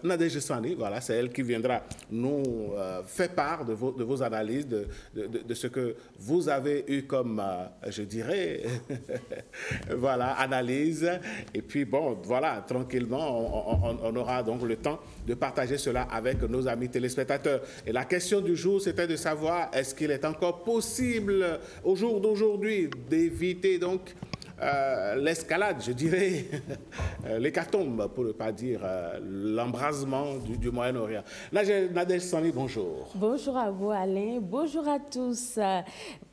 Nadège Sani, voilà, c'est elle qui viendra nous faire part de vos analyses, de ce que vous avez eu comme, je dirais, voilà, analyse. Et puis, bon, voilà, tranquillement, on aura donc le temps de partager cela avec nos amis téléspectateurs. Et la question du jour, c'était de savoir, est-ce qu'il est encore possible, au jour d'aujourd'hui, d'éviter donc l'escalade, je dirais, l'hécatombe, pour ne pas dire l'embrasement du Moyen-Orient. Nadège Sani, bonjour. Bonjour à vous, Alain. Bonjour à tous.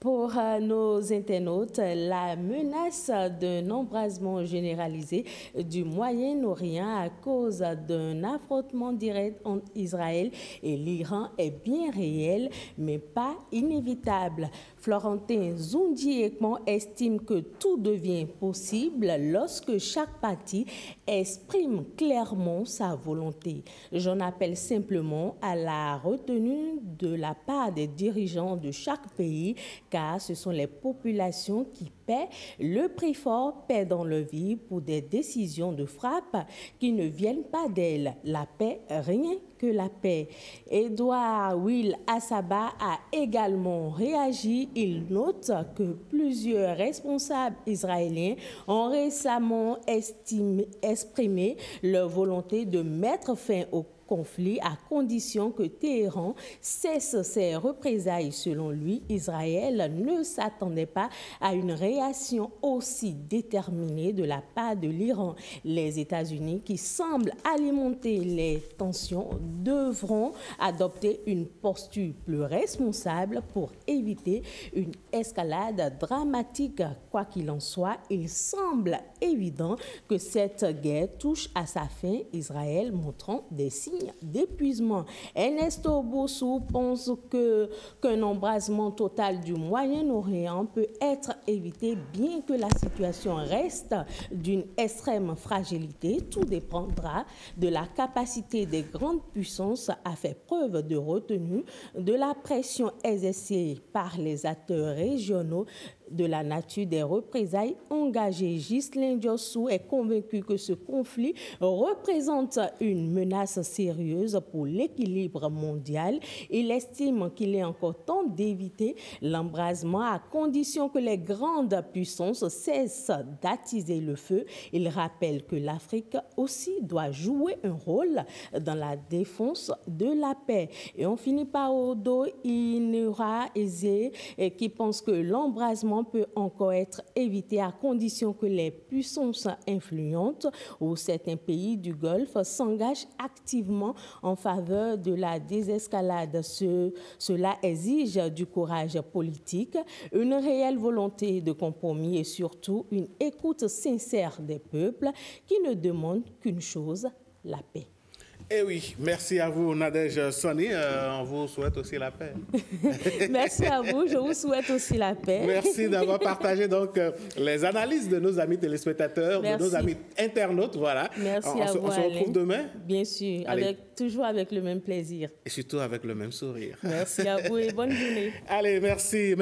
Pour nos internautes, la menace d'un embrasement généralisé du Moyen-Orient à cause d'un affrontement direct entre Israël et l'Iran est bien réelle, mais pas inévitable. Florentin Zoundi-Ekman estime que tout devient possible lorsque chaque partie exprime clairement sa volonté. J'en appelle simplement à la retenue de la part des dirigeants de chaque pays, car ce sont les populations qui paient le prix fort, perdant leur vie pour des décisions de frappe qui ne viennent pas d'elles. La paix, rien que la paix. Edouard Will Assaba a également réagi. Il note que plusieurs responsables israéliens ont récemment exprimé leur volonté de mettre fin au conflit à condition que Téhéran cesse ses représailles. Selon lui, Israël ne s'attendait pas à une réaction aussi déterminée de la part de l'Iran. Les États-Unis, qui semblent alimenter les tensions, devront adopter une posture plus responsable pour éviter une escalade dramatique. Quoi qu'il en soit, il semble évident que cette guerre touche à sa fin, Israël montrant des signes d'épuisement. Ernesto Boussou pense qu'un embrasement total du Moyen-Orient peut être évité, bien que la situation reste d'une extrême fragilité. Tout dépendra de la capacité des grandes puissances à faire preuve de retenue, de la pression exercée par les acteurs régionaux, de la nature des représailles engagées. Ghislain Diossou est convaincu que ce conflit représente une menace sérieuse pour l'équilibre mondial. Il estime qu'il est encore temps d'éviter l'embrasement à condition que les grandes puissances cessent d'attiser le feu. Il rappelle que l'Afrique aussi doit jouer un rôle dans la défense de la paix. Et on finit par Odo Inura Eze qui pense que l'embrasement peut encore être évité à condition que les puissances influentes ou certains pays du Golfe s'engagent activement en faveur de la désescalade. Cela exige du courage politique, une réelle volonté de compromis et surtout une écoute sincère des peuples qui ne demandent qu'une chose, la paix. Eh oui, merci à vous, Nadège Sani. On vous souhaite aussi la paix. Merci à vous, je vous souhaite aussi la paix. Merci d'avoir partagé donc les analyses de nos amis téléspectateurs, de nos amis internautes. Voilà. Merci à vous, on se retrouve demain. Bien sûr, toujours avec le même plaisir. Et surtout avec le même sourire. Merci à vous et bonne journée. Allez, merci.